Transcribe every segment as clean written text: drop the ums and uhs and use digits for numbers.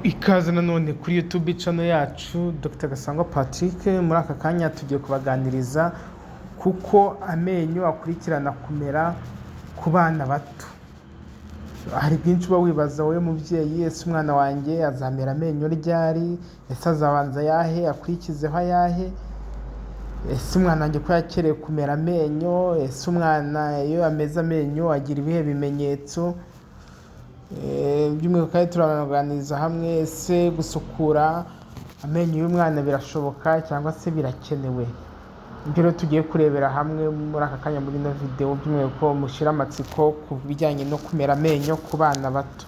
Ikaze nanone kuri YouTube channel yacu Dr Gasangwa Patrick. Muri aka kanya tugiye kubaganiriza kuko amenyo akurikirana kumera ku bana bato. Hari byinshi uba wibaza wowe mubyeyi, ese umwana wanjye azamera amenyo ryari, ese azabanza yahe akurikizeho ayahe, ese umwana wanjye ko yakereye kumera amenyo, ese umwana iyo ameze amenyo agira ibihe bimenyetso. By'umwihariko kandi turaganiriza hamwe ese gusukura amenyo y'umwana birashoboka cyangwa se birakenewe. Ibyo rero tugiye kurebera hamwe muri aka kanya muri ino video, by'umwihariko mushyira amatsiko ku bijyanye no kumera amenyo ku bana bato.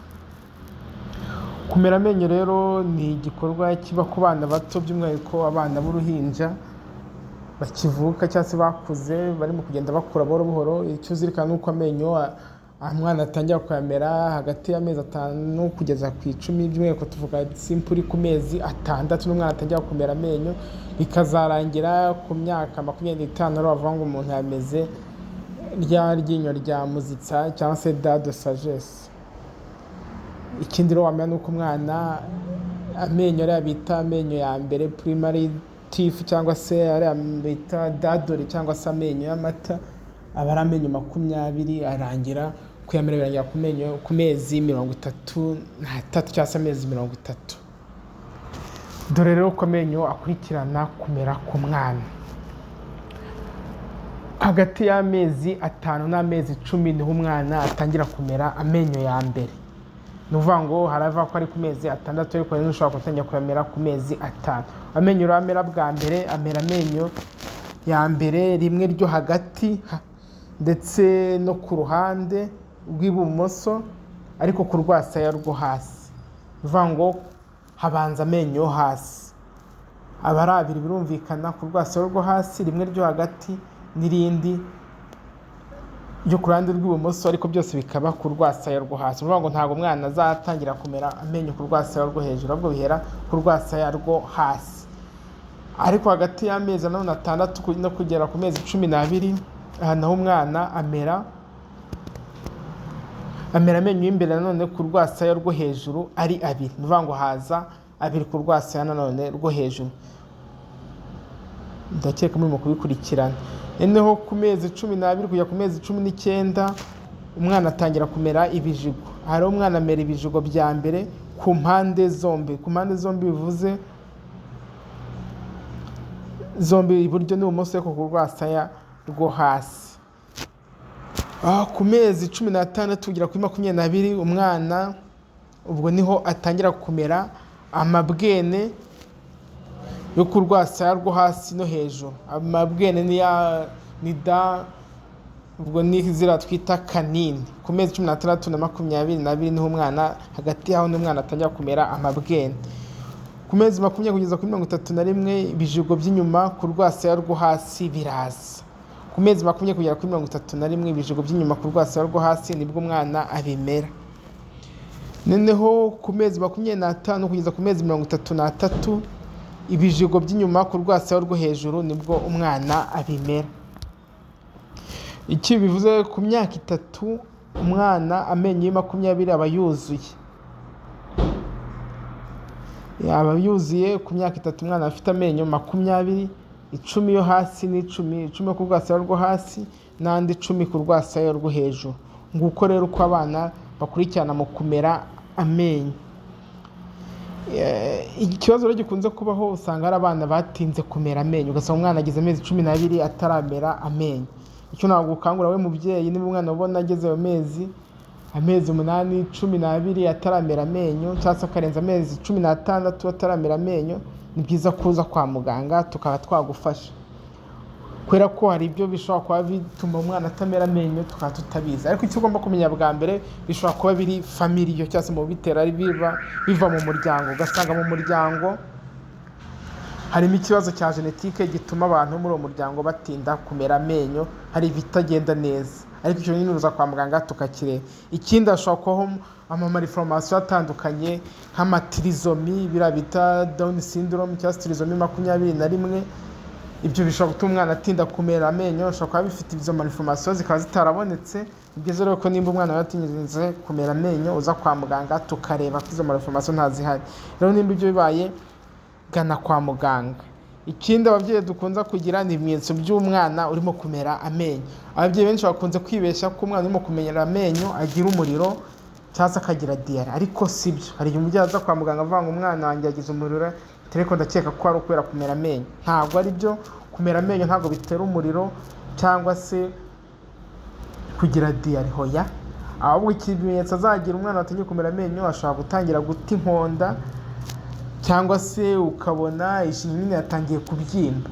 Kumera amenyo rero ni igikorwa kiba ku bana bato, by'umwihariko abana b'uruhinja bakivuka cyangwa se bakuze barimo kugenda bakura buhoro buhoro. Icyo uzirikana nuko amenyo umwana atangira kuyamera hagati y'amezi 5 kugeza ku 10, by'umwihariko tuvuga simple ku mezi 6 n'umwana atangira kumera amenyo, bikazarangira ku myaka 25 ari bavuga ngo umuntu yameze rya ryinyo rya muzitsa cyangwa se dent de sagesse. Ikindi rero wamenya nuko umwana amenyo ari bita amenyo ya mbere primary teeth cyangwa se ari bita dadori cyangwa se amenyo y'amata, abari amenyo 20 arangira kuyamerera ku mezi 33 cyangwa se amezi 30. Dore rero ko amenyo akurikirana kumera ku mwana hagati y'amezi 5 n'amezi 10 niho umwana atangira kumera amenyo ya mbere. Nuvuga ngo harava ko ari ku mezi 6 ariko rero ushobora gutangira kuyamera ku mezi 5. Amenyo ramera bwa mbere amera amenyo ya mbere rimwe ryo hagati ndetse no ku ruhande rw'ibumoso, ariko ku rwasaya rwo hasi. Bivuga ngo habanza amenyo hasi, abari abiri birumvikana, ku rwasaya rwo hasi rimwe ryo hagati n'irindi ryo ku ruhande rw'ibumoso, ariko byose bikaba ku rwasaya rwo hasi. Bivuga ngo ntabwo umwana azatangira kumera amenyo ku rwasaya rwo hejuru, ahubwo bihera ku rwasaya rwo hasi. Ariko hagati y'amezi 6 no kugera ku mezi 12 naho umwana amera amenyo y'imbere nanone ku rwasaya rwo hejuru ari abiri. Bivuga ngo haza abiri ku rwasaya nanone rwo hejuru. Ndakeka muri mu kubikurikirana. Noneho ku mezi 12 kujya ku mezi 19 umwana atangira kumera ibijigo. Hari umwana amera ibijigo bya mbere ku mpande zombi. Ku mpande zombi bivuze zombi, iburyo n'ibumoso, ku rwasaya rwo hasi. Ku mezi 16 kugera kuri 22 umwana ubwo niho atangira kumera amabwene yo ku rwasaya rwo hasi no hejuru. Amabwene ni da ubwo ni zira twita kanini. Ku mezi 16 na 22 niho umwana hagati yaho n'umwana atangira kumera amabwene. Ku mezi 20 kugeza kuri 31 ibijigo by'inyuma ku rwasaya rwo hasi biraza. Ku mezi 20 kugera kuri 31 ibijigo by'inyuma ku rwasaya rwo hasi nibwo umwana abimera. Noneho ku mezi 25 kugeza ku mezi 33 ibijigo by'inyuma ku rwasaya rwo hejuru nibwo umwana abimera. Iki bivuze ku myaka 3 umwana amenyo 20 aba yuzuye. Yaba yuzuye ku myaka 3 umwana afite amenyo 20, 10 yo hasi n'10 ku rwasaya rwo hasi n'andi 10 ku rwasaya rwo hejuru. Nguko rero uko abana bakurikirana mu kumera amenyo. Ikibazo rero gikunze kubaho, usanga hari abana batinze kumera amenyo, ugasanga umwana agize amezi 12 ataramera amenyo. Icyo ntabwo ukangura we mubyeyi, niba umwana ubona ageze amezi 8, 12 ataramera amenyo cyangwa se akarenza amezi 16 ataramera amenyo, ni byiza kuza kwa muganga tukaba twagufasha, kubera ko hari ibyo bishobora kuba bituma umwana atamera amenyo tukaba tutabizi. Ariko icyo ugomba kumenya bwa mbere, bishobora kuba biri familiyo cyangwa se mu bitera biva mu muryango. Ugasanga mu muryango harimo ikibazo cya genetike gituma abantu muri uwo muryango batinda kumera amenyo, hari ibitagenda neza. Ariko icyo nyine uza kwa muganga tukakireba. Ikindi ashobora kubaho malformation atandukanye nk'amatirizomi, bira bita Down syndrome cyangwa tirizomi 21, ibyo bishobora gutuma umwana atinda kumera amenyo, ushobora kuba bifite izo malformation zikaba zitarabonetse. Ni byiza rero ko nimba umwana yaratinze kumera amenyo uza kwa muganga tukareba ko izo malformation ntazihari. Rero nimba ibyo bibaye gana kwa muganga. Ikindi ababyeyi dukunze kugira ni ibimenyetso by'umwana urimo kumera amenyo. Ababyeyi benshi bakunze kwibeshya ko umwana urimo kumera amenyo agira umuriro cyangwa se akagira diyare, ariko sibyo. Hari igihe umubyeyi aza kwa muganga avuga ngo umwana wanjye yagize umuriro, ariko ndakeka ko ari ukubera kumera amenyo. Ntabwo ari byo, kumera amenyo ntabwo bitera umuriro cyangwa se kugira diyare, hoya. Ahubwo ikimenyetso azagira umwana watangiye kumera amenyo, ashobora gutangira guta inkonda cyangwa se ukabona ishinya nyine yatangiye kubyimba,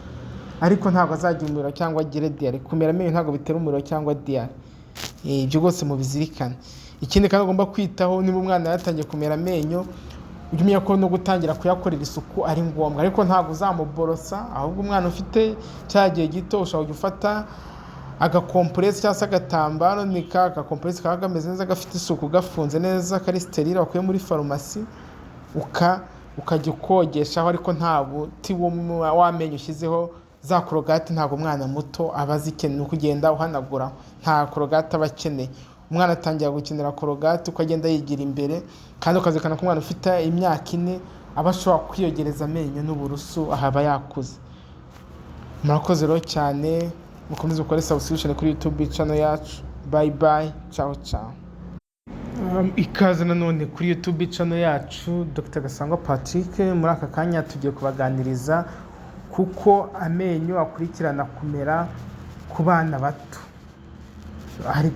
ariko ntabwo azagira umuriro cyangwa agire diyare. Kumera amenyo ntabwo bitera umuriro cyangwa diyare, ibyo rwose mubizirikane. Ikindi kandi ugomba kwitaho, niba umwana yatangiye kumera amenyo ujye umenya ko no gutangira kuyakorera isuku ari ngombwa, ariko ntabwo uzamuborosa. Ahubwo umwana ufite cya gihe gito ushobora gufata agakompresi cyangwa se agatambaro, ni ka gakompresi kaba kameze neza gafite isuku gafunze neza kari sterile wakuye muri farumasi, ukajya ukogeshaho, ariko nta buti w'amenyo ushyizeho. Za korogati ntabwo umwana muto aba azikeneye, kugenda uhanagura, nta korogati aba akeneye. Umwana atangira gukenera korogati uko agenda yigira imbere, kandi ukazirikana ko umwana ufite imyaka 4 aba ashobora kwiyogereza amenyo n'uburusu, ahaba yakuze. Murakoze rero cyane, mukomeze gukora subscription kuri YouTube channel yacu. Bye bye, ciao ciao. Ikaze nanone kuri YouTube channel yacu Dr. Gasangwa Patrick. Muri aka kanya tugiye kubaganiriza kuko amenyo akurikirana kumera ku bana bato. Hari